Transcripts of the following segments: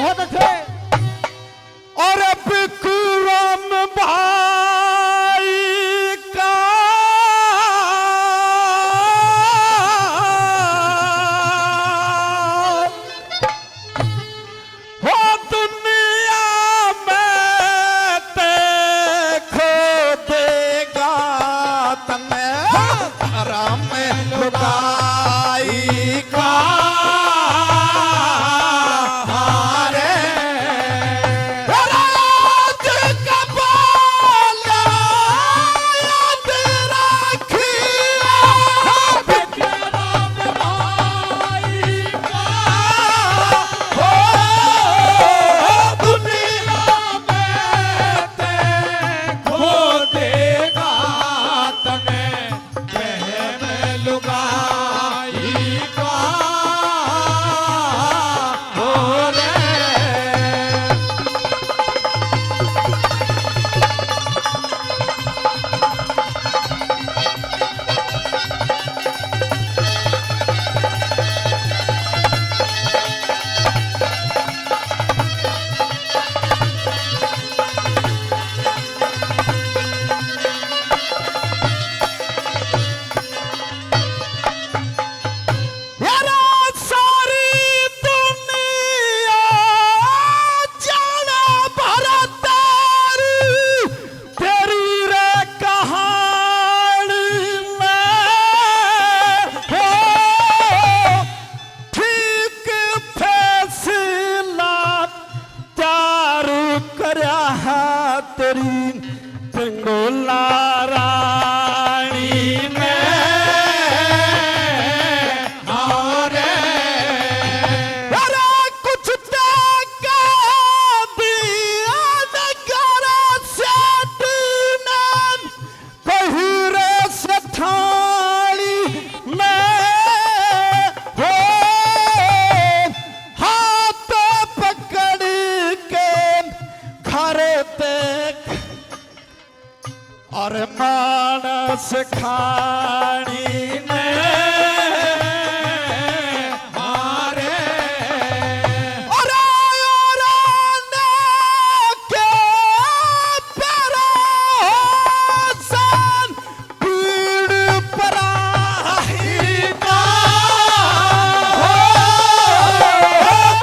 बहुत अच्छे। और विक्रम भाई का हो दुनिया में देखो देगा तने राम लुगाई का और मानस खानी में मारे और के परोसन पीड़ पराही का हो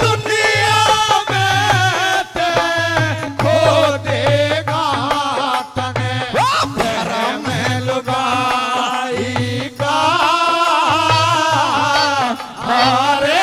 दुनिया में देखो देगा तने लुगाई का हारे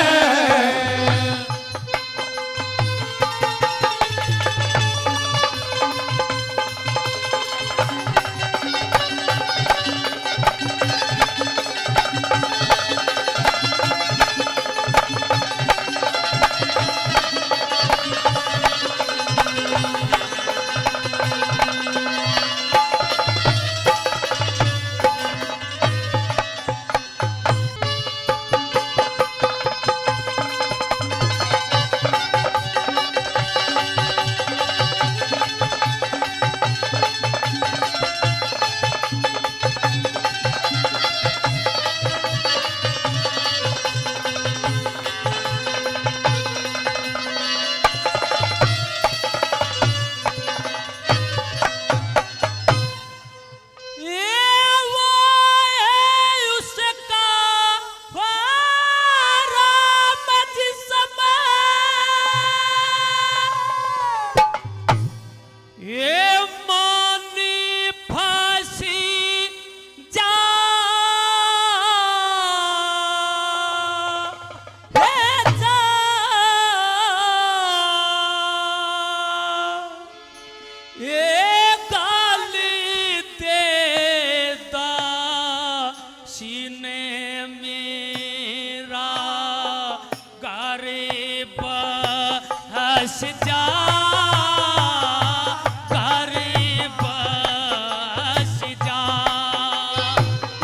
बस जा करे बस जा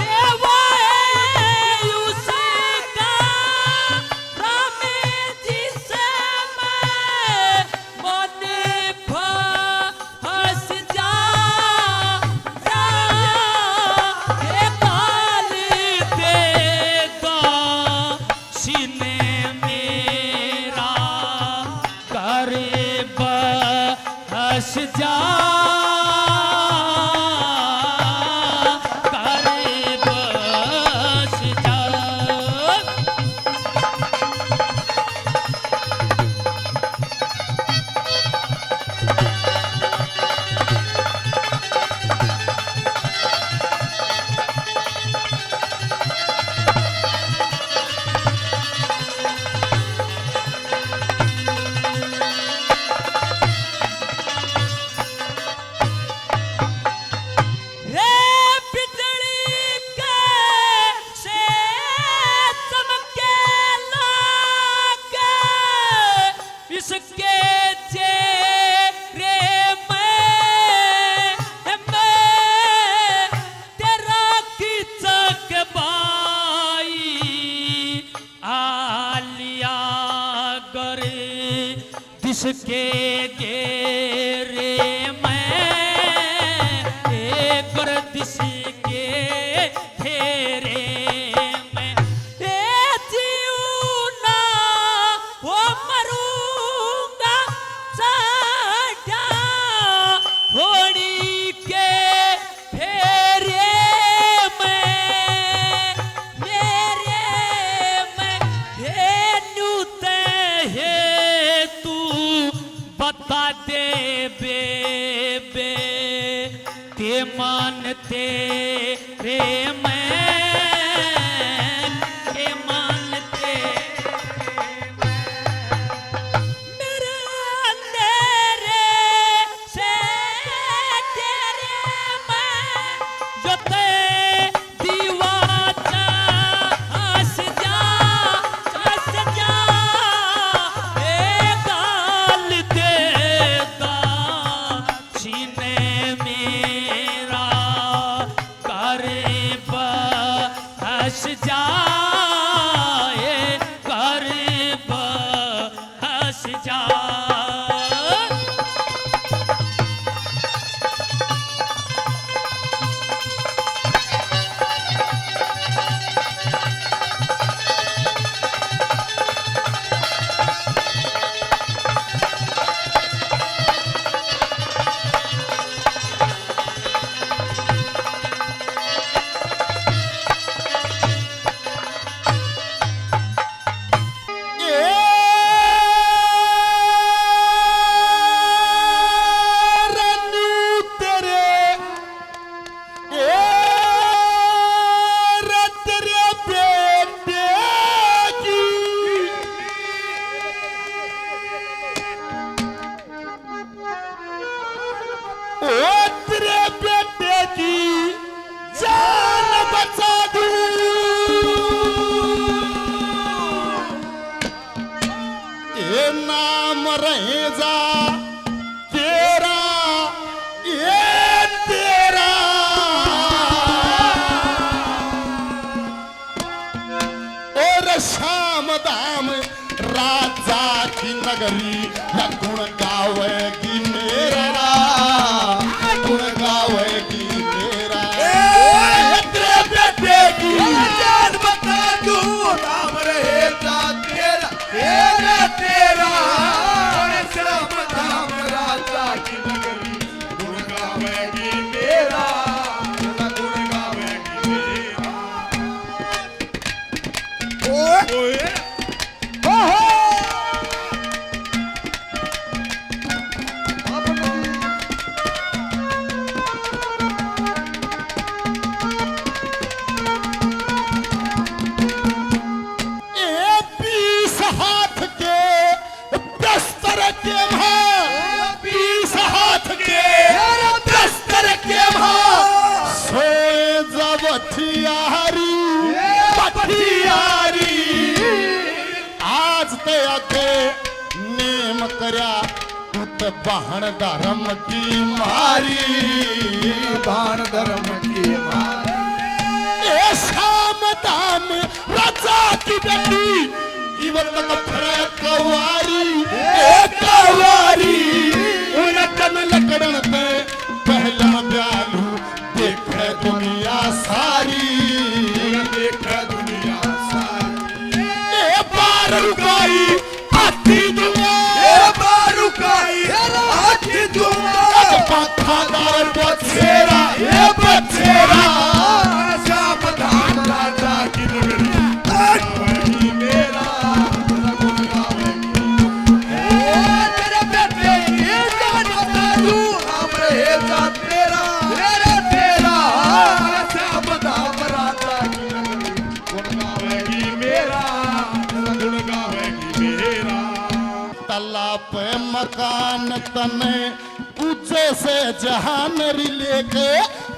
ये वो उसका राम जिसे मैं मन फंस जा ये काल दे दो सीने मेरा बस जा करे बस जा जिसके गेरे मैं एक दिस के घेरे में जीऊना वो मरूंगा साजा होड़ी के फेरे में मेरे में हे न्यूते हे बता दे बे के मानते रे मैं के मानते मेरे अंधेरे से तेरे मैं जो ते दीवाना हंस जा हंस जाए गरीब हंस जा नाम रहेगा तेरा ये तेरा और शाम दाम राजा की नगरी न गुण गावेगी मेरा गुण गावेगी मेरा तेरे बेटे की जान बता दूं नाम रहेगा तेरा तेरा श्याम धाम राजा की नगरी गुण गावेगी मेरा गुण गावेगी मेरा ओए आज ते आके नेम करया पुत बाण धर्म की मारी बाण धर्म की मारी ए शाम दाम राजा की बेटी इवन तक कवारी ए कवारी उन कन लकड़न ते पहला ब्यालू देख दुनिया सारी देख दुनिया सारी ए बार रुकाई आती दुआ ए बार रुकाई आती दुआ तला पे मकान तने ऊंचे से जहान री लेके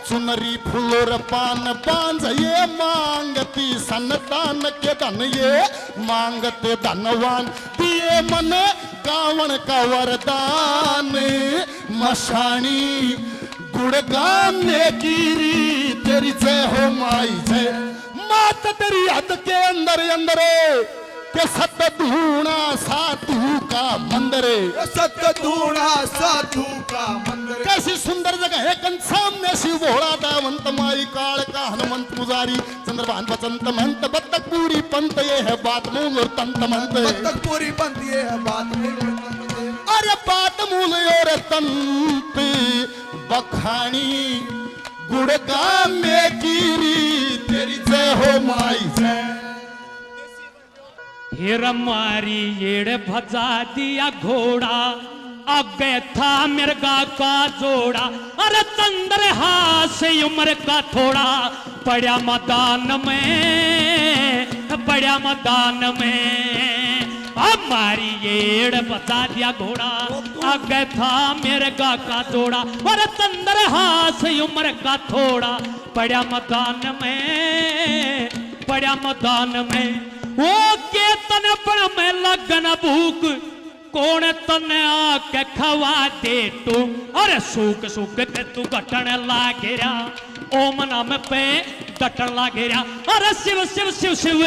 चुनरी फुलोर पान पांज ये मांगती संतान के धन ये मांगते धनवान दिए मन कावण का वरदान मशानी गुणगान ने कीरी तेरी जय हो माई जय मात तेरी हद के अंदर के सत धूणा साधु का मंदिर सतधूणा साधु का मंदिर कैसी सुंदर जगह है सामने शिव भोला दावंत माई काल का हनुमंत पुजारी चंद्रभान बसंत महंत बत्तक पूरी पंत ये है बात मूल और तंत मंत बत्तक पूरी पंत ये है बात मूल और तंत अरे बात मूल और तंत बखानी गुणगान में कीरी तेरी जय हो माई जय फिर मारी येड़ भजा दिया घोड़ा आगे था मिर्गा का जोड़ा अरे चंद्र से उम्र का थोड़ा पड़ा मैदान में हमारी येड़ बता दिया घोड़ा आगे था मिर्गा का जोड़ा अरे चंद्र से उम्र का थोड़ा पड़ा मैदान में वो के तने पण में लगन भूख कौन तने आके खवा दे तू अरे सूख के तू घटन लागेरा ओम नाम पे घटन लागेरा अरे शिव शिव शिव शिव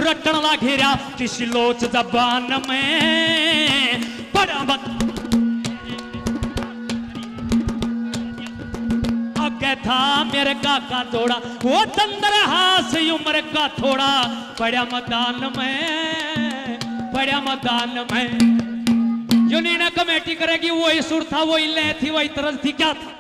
रटन लागेरा तिस लोच जबान में बड़ा आगे था मेरे का थोड़ा वो चंद्र से उम्र का थोड़ा पड़ा मैदान में जो निर्णय कमेटी करेगी वही सुर था वही लय थी वही तरज थी क्या था।